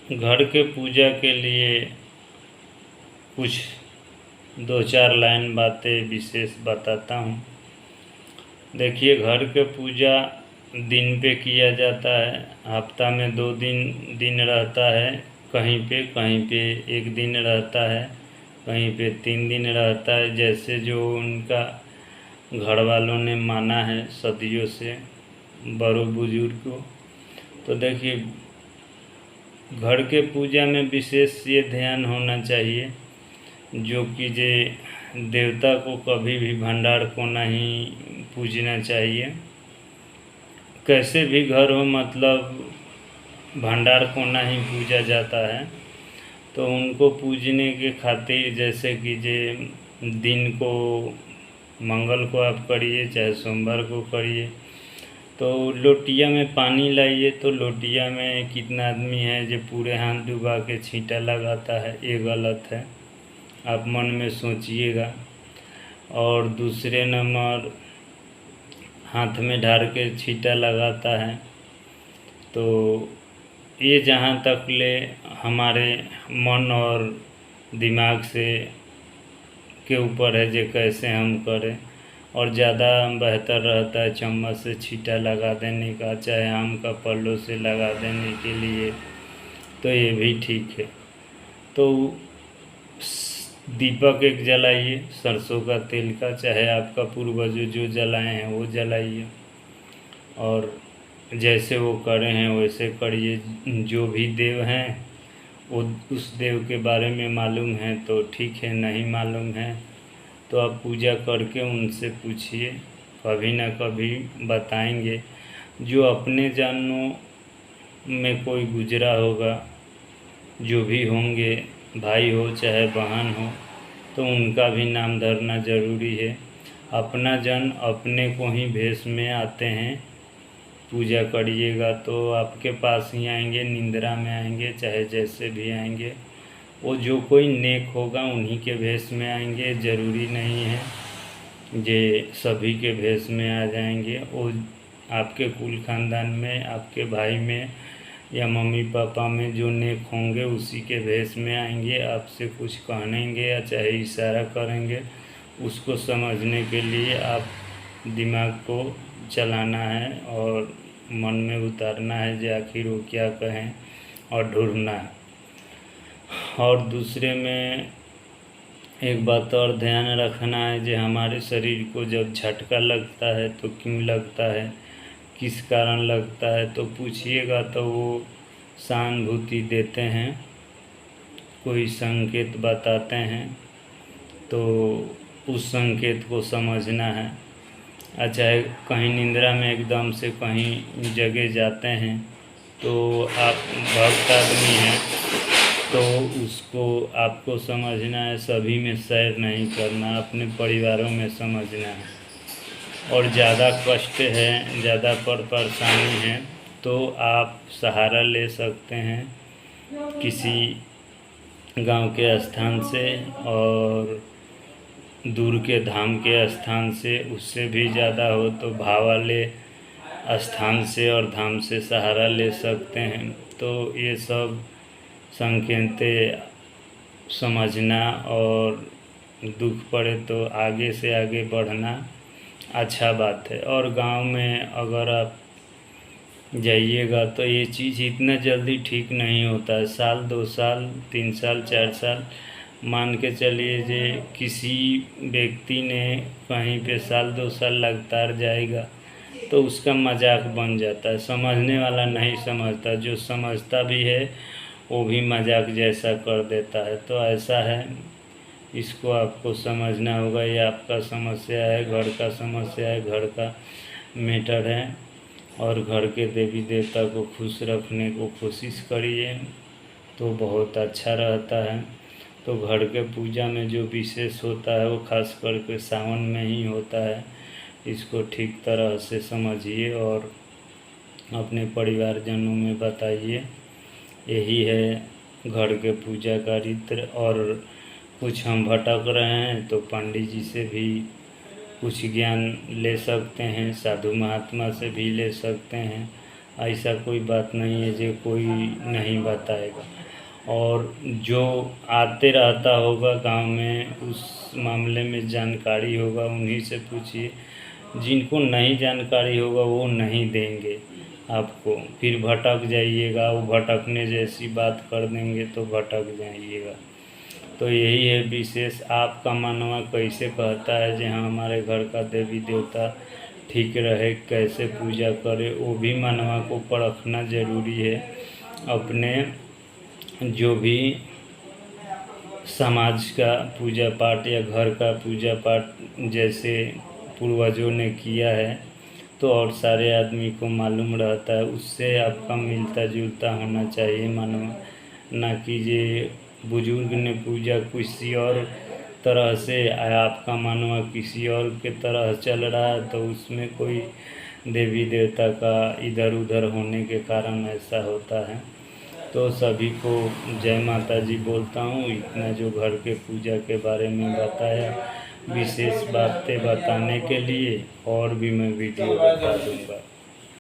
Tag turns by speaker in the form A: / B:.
A: घर के पूजा के लिए कुछ 2-4 लाइन बातें विशेष बताता हूँ। देखिए, घर के पूजा दिन पे किया जाता है, हफ्ता में 2 दिन रहता है, कहीं पे 1 दिन रहता है, कहीं पे 3 दिन रहता है, जैसे जो उनका घर वालों ने माना है सदियों से बड़ों बुजुर्ग को। तो देखिए, घर के पूजा में विशेष ये ध्यान होना चाहिए जो कि जे देवता को कभी भी भंडार को नहीं पूजना चाहिए। कैसे भी घर हो, मतलब भंडार को नहीं पूजा जाता है। तो उनको पूजने के खातिर जैसे कि जे दिन को मंगल को आप करिए चाहे सोमवार को करिए, तो लोटिया में पानी लाइए। तो लोटिया में कितना आदमी है जो पूरे हाथ डुबा के छींटा लगाता है, ये गलत है, आप मन में सोचिएगा। और दूसरे नंबर, हाथ में ढार के छींटा लगाता है, तो ये जहाँ तक ले हमारे मन और दिमाग से के ऊपर है जो कैसे हम करें। और ज़्यादा बेहतर रहता है चम्मच से छींटा लगा देने का, चाहे आम का पल्लों से लगा देने के लिए, तो ये भी ठीक है। तो दीपक एक जलाइए सरसों का तेल का, चाहे आपका पूर्वज जो जलाए हैं वो जलाइए, और जैसे वो करे हैं वैसे करिए। जो भी देव हैं वो उस देव के बारे में मालूम है तो ठीक है, नहीं मालूम है तो आप पूजा करके उनसे पूछिए, कभी ना कभी बताएंगे। जो अपने जानों में कोई गुजरा होगा, जो भी होंगे, भाई हो चाहे बहन हो, तो उनका भी नाम धरना ज़रूरी है। अपना जन अपने को ही भेष में आते हैं, पूजा करिएगा तो आपके पास ही आएंगे, निंद्रा में आएंगे, चाहे जैसे भी आएंगे। वो जो कोई नेक होगा उन्हीं के भेष में आएंगे, ज़रूरी नहीं है जे सभी के भेष में आ जाएंगे। वो आपके कुल खानदान में, आपके भाई में या मम्मी पापा में जो नेक होंगे उसी के भेष में आएंगे। आपसे कुछ कहेंगे या चाहे इशारा करेंगे, उसको समझने के लिए आप दिमाग को चलाना है और मन में उतारना है जो आखिर वो क्या कहें, और ढूंढना है। और दूसरे में एक बात और ध्यान रखना है जो हमारे शरीर को जब झटका लगता है तो क्यों लगता है, किस कारण लगता है, तो पूछिएगा तो वो सहानुभूति देते हैं, कोई संकेत बताते हैं, तो उस संकेत को समझना है। अच्छा, कहीं निंद्रा में एकदम से कहीं जगह जाते हैं तो आप भक्त आदमी हैं तो उसको आपको समझना है, सभी में सैर नहीं करना, अपने परिवारों में समझना है। और ज़्यादा कष्ट है, ज़्यादा परेशानी है तो आप सहारा ले सकते हैं किसी गांव के स्थान से और दूर के धाम के स्थान से। उससे भी ज़्यादा हो तो भाव वाले स्थान से और धाम से सहारा ले सकते हैं। तो ये सब संकेतें समझना और दुख पड़े तो आगे से आगे बढ़ना अच्छा बात है। और गांव में अगर आप जाइएगा तो ये चीज़ इतना जल्दी ठीक नहीं होता है, साल 2 साल 3 साल 4 साल मान के चलिए जे किसी व्यक्ति ने कहीं पे साल 2 साल लगातार जाएगा तो उसका मजाक बन जाता है, समझने वाला नहीं समझता, जो समझता भी है वो भी मजाक जैसा कर देता है। तो ऐसा है, इसको आपको समझना होगा। ये आपका समस्या है, घर का समस्या है, घर का मैटर है, और घर के देवी देवता को खुश रखने को कोशिश करिए तो बहुत अच्छा रहता है। तो घर के पूजा में जो विशेष होता है वो खास करके सावन में ही होता है। इसको ठीक तरह से समझिए और अपने परिवारजनों में बताइए। यही है घर के पूजा का रीति। और कुछ हम भटक रहे हैं तो पंडित जी से भी कुछ ज्ञान ले सकते हैं, साधु महात्मा से भी ले सकते हैं, ऐसा कोई बात नहीं है जो कोई नहीं बताएगा। और जो आते रहता होगा गांव में, उस मामले में जानकारी होगा, उन्हीं से पूछिए। जिनको नहीं जानकारी होगा वो नहीं देंगे आपको, फिर भटक जाइएगा, वो भटकने जैसी बात कर देंगे तो भटक जाइएगा। तो यही है विशेष। आपका मनवा कैसे कहता है कि हाँ हमारे घर का देवी देवता ठीक रहे, कैसे पूजा करे, वो भी मनवा को परखना ज़रूरी है। अपने जो भी समाज का पूजा पाठ या घर का पूजा पाठ जैसे पूर्वजों ने किया है, तो और सारे आदमी को मालूम रहता है, उससे आपका मिलता जुलता होना चाहिए मनवा। ना कि ये बुजुर्ग ने पूजा किसी और तरह से, आपका मनवा किसी और के तरह चल रहा है, तो उसमें कोई देवी देवता का इधर उधर होने के कारण ऐसा होता है। तो सभी को जय माता जी बोलता हूँ। इतना जो घर के पूजा के बारे में बताया, विशेष बातें बताने के लिए और भी मैं वीडियो बता दूँगा।